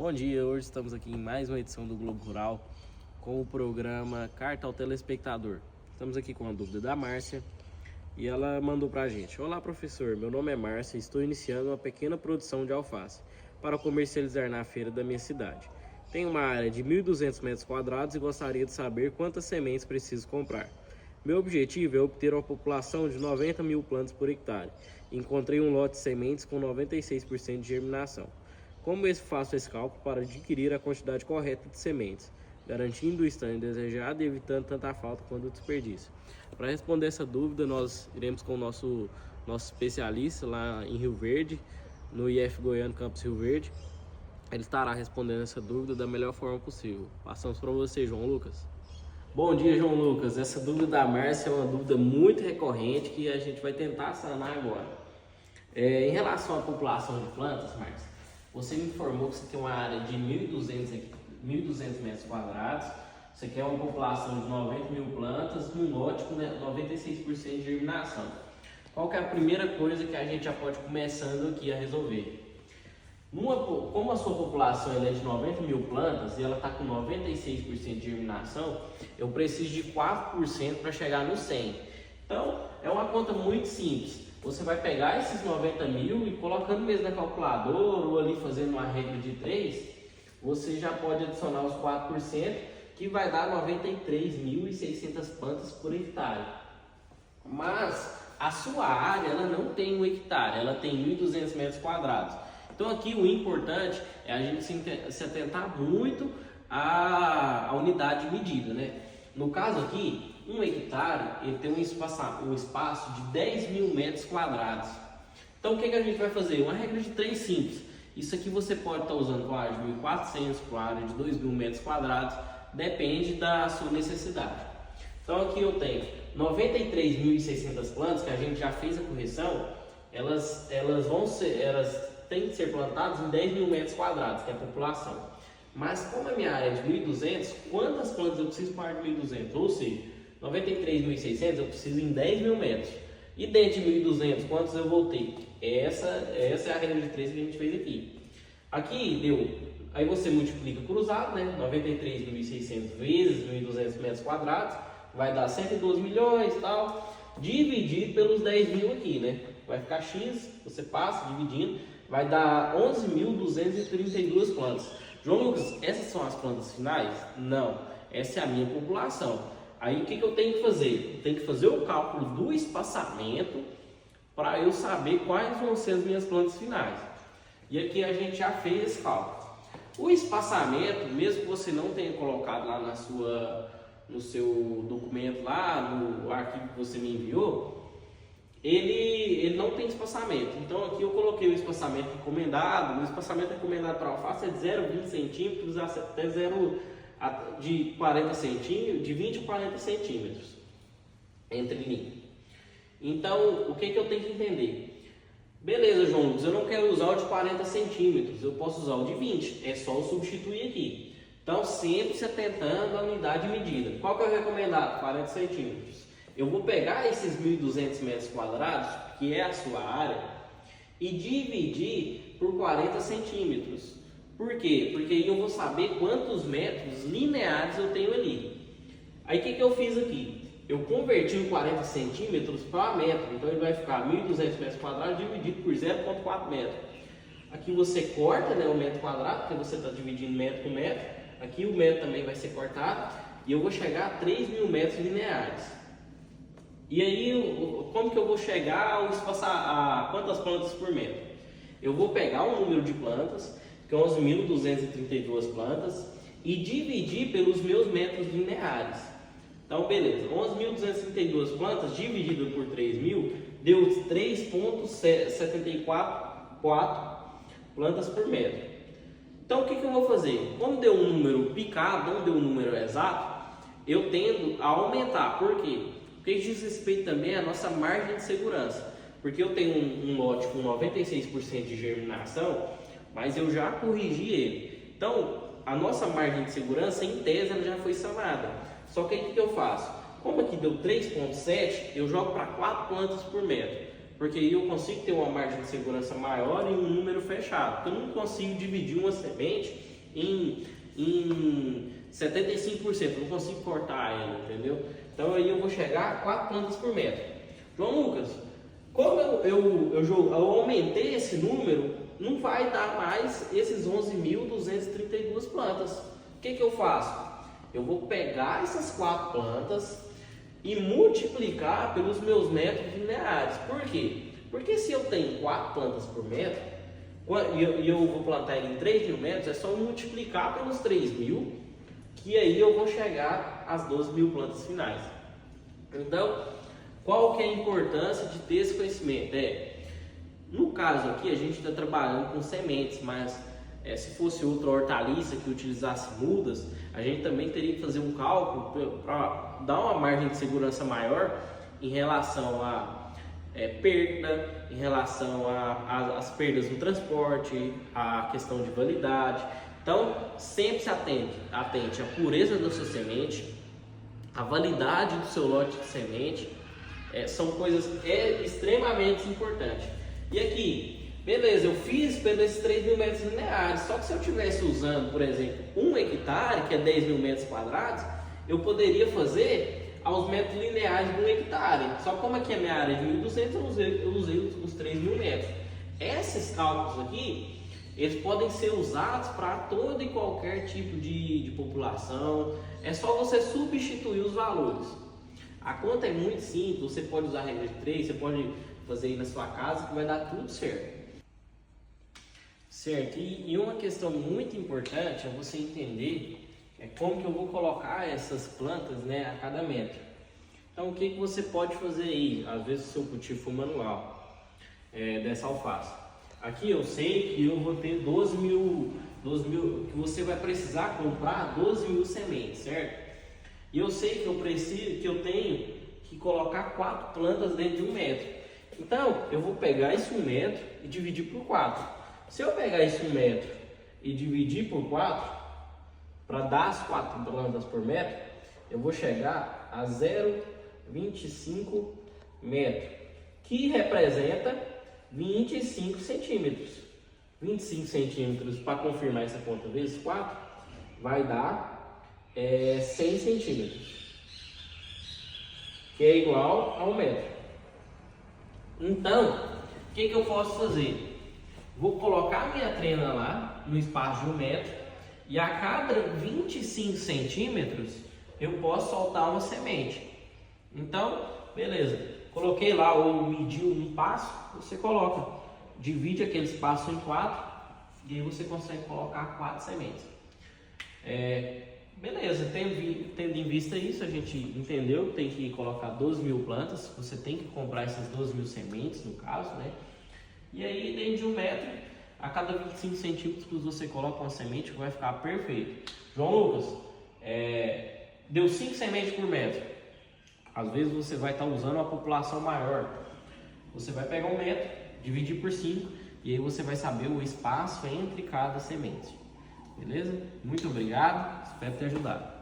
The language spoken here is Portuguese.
Bom dia, hoje estamos aqui em mais uma edição do Globo Rural com o programa Carta ao Telespectador. Estamos aqui com a dúvida da Márcia e ela mandou pra gente: Olá professor, meu nome é Márcia e estou iniciando uma pequena produção de alface para comercializar na feira da minha cidade. Tenho uma área de 1.200 metros quadrados e gostaria de saber quantas sementes preciso comprar. Meu objetivo é obter uma população de 90 mil plantas por hectare. Encontrei um lote de sementes com 96% de germinação. Como faço esse cálculo para adquirir a quantidade correta de sementes, garantindo o estanho desejado e evitando tanta falta quanto desperdício? Para responder essa dúvida, nós iremos com o nosso especialista lá em Rio Verde, no IF Goiano Campus Rio Verde. Ele estará respondendo essa dúvida da melhor forma possível. Passamos para você, João Lucas. Bom dia, João Lucas. Essa dúvida da Márcia é uma dúvida muito recorrente que a gente vai tentar sanar agora. Em relação à população de plantas, Márcia, você me informou que você tem uma área de 1.200 metros quadrados, você quer uma população de 90 mil plantas, num lote com 96% de germinação. Qual que é a primeira coisa que a gente já pode começando aqui a resolver? Como a sua população é de 90 mil plantas e ela está com 96% de germinação, eu preciso de 4% para chegar no 100. Então, é uma conta muito simples. Você vai pegar esses 90 mil e colocando mesmo na calculadora ou ali fazendo uma regra de 3, você já pode adicionar os 4%, que vai dar 93.600 plantas por hectare. Mas a sua área ela não tem 1 hectare, ela tem 1.200 metros quadrados. Então aqui o importante é a gente se atentar muito à unidade de medida, né? No caso aqui, 1 hectare ele tem um espaço de 10 mil metros quadrados. Então o que a gente vai fazer? Uma regra de 3 simples. Isso aqui você pode estar usando com a área de 1.400, com a área de 2 mil metros quadrados, depende da sua necessidade. Então aqui eu tenho 93.600 plantas, que a gente já fez a correção, elas têm que ser plantadas em 10 mil metros quadrados, que é a população. Mas como a minha área é de 1.200, quantas plantas eu preciso para de 1.200? Ou seja, 93.600 eu preciso em 10 mil metros. E dentro de 1.200, quantos eu vou ter? Essa é a regra de 3 que a gente fez aqui. Aqui deu, aí você multiplica cruzado, né? 93.600 vezes 1.200 metros quadrados, vai dar 112 milhões e tal, dividido pelos 10 mil aqui, né? Vai ficar X, você passa dividindo, vai dar 11.232 plantas. João Lucas, essas são as plantas finais? Não, essa é a minha população. Aí o que eu tenho que fazer? Eu tenho que fazer o cálculo do espaçamento para eu saber quais vão ser as minhas plantas finais. E aqui a gente já fez esse cálculo. O espaçamento, mesmo que você não tenha colocado lá no seu documento, lá no arquivo que você me enviou, ele não tem espaçamento. Então aqui eu coloquei o espaçamento recomendado. O espaçamento recomendado para alface é de 0,20 centímetros até de 40 centímetros, de 20 a 40 centímetros entre linha. Então o que eu tenho que entender? Beleza, João Lucas, eu não quero usar o de 40 centímetros, eu posso usar o de 20, é só eu substituir aqui. Então sempre se atentando à unidade de medida. Qual que é o recomendado? 40 centímetros. Eu vou pegar esses 1.200 metros quadrados, que é a sua área, e dividir por 40 centímetros. Por quê? Porque aí eu vou saber quantos metros lineares eu tenho ali. Aí o que eu fiz aqui? Eu converti o 40 centímetros para metro. Então ele vai ficar 1.200 metros quadrados dividido por 0,4 metro. Aqui você corta, né, o metro quadrado, porque você está dividindo metro com metro. Aqui o metro também vai ser cortado. E eu vou chegar a 3 mil metros lineares. E aí, como que eu vou chegar a quantas plantas por metro? Eu vou pegar o número de plantas, que é 11.232 plantas, e dividir pelos meus metros lineares. Então, beleza, 11.232 plantas dividido por 3.000 deu 3,744 plantas por metro. Então, o que eu vou fazer? Como deu um número picado, não deu um número exato, eu tendo a aumentar. Por quê? Porque diz respeito também à nossa margem de segurança. Porque eu tenho um lote com 96% de germinação, mas eu já corrigi ele. Então, a nossa margem de segurança, em tese, ela já foi sanada. Só que aí o que eu faço? Como aqui deu 3,7, eu jogo para 4 plantas por metro. Porque aí eu consigo ter uma margem de segurança maior e um número fechado. Porque eu não consigo dividir uma semente em 75%, não consigo cortar ela, entendeu? Então aí eu vou chegar a 4 plantas por metro. João Lucas, como eu aumentei esse número, não vai dar mais esses 11.232 plantas. O que eu faço? Eu vou pegar essas 4 plantas e multiplicar pelos meus metros lineares. Por quê? Porque se eu tenho 4 plantas por metro, e eu vou plantar em 3.000 metros, é só multiplicar pelos 3.000, que aí eu vou chegar às 12.000 plantas finais. Então, qual que é a importância de ter esse conhecimento? No caso aqui, a gente está trabalhando com sementes, mas se fosse outra hortaliça que utilizasse mudas, a gente também teria que fazer um cálculo para dar uma margem de segurança maior em relação a perda, em relação às perdas no transporte, a questão de validade. Então, sempre se atente à pureza da sua semente, à validade do seu lote de semente, são coisas extremamente importantes. E aqui, beleza, eu fiz pelos 3.000 metros lineares, só que se eu estivesse usando, por exemplo, 1 hectare, que é 10.000 metros quadrados, eu poderia fazer aos metros lineares de 1 hectare. Só como aqui a minha área é de 1.200, eu usei os 3.000 metros. Esses cálculos aqui, eles podem ser usados para todo e qualquer tipo de população. É só você substituir os valores. A conta é muito simples, você pode usar a regra de 3, você pode fazer aí na sua casa que vai dar tudo certo. Certo, e uma questão muito importante é você entender como que eu vou colocar essas plantas, né, a cada metro. Então o que você pode fazer aí, às vezes o seu cultivo for manual, dessa alface. Aqui eu sei que eu vou ter 12.000, que você vai precisar comprar 12.000 sementes, certo? E eu sei que eu tenho que colocar 4 plantas dentro de 1 metro. Então eu vou pegar esse 1 metro e dividir por 4. Se eu pegar esse 1 metro e dividir por 4, para dar as 4 plantas por metro, eu vou chegar a 0,25 metro, que representa 25 centímetros. 25 centímetros, para confirmar essa conta, vezes 4, vai dar 100 centímetros, que é igual a 1 metro. Então, o que eu posso fazer? Vou colocar a minha trena lá, no espaço de 1 metro, e a cada 25 centímetros eu posso soltar uma semente. Então, beleza, coloquei lá ou mediu um passo, você coloca, divide aquele espaço em 4 e aí você consegue colocar 4 sementes. Beleza, tendo em vista isso, a gente entendeu que tem que colocar 12.000 plantas, você tem que comprar essas 12.000 sementes no caso, né? E aí dentro de 1 metro, a cada 25 centímetros você coloca uma semente que vai ficar perfeito. João Lucas, deu 5 sementes por metro. Às vezes você vai estar usando uma população maior. Você vai pegar 1 metro, dividir por 5 e aí você vai saber o espaço entre cada semente. Beleza? Muito obrigado, espero ter ajudado.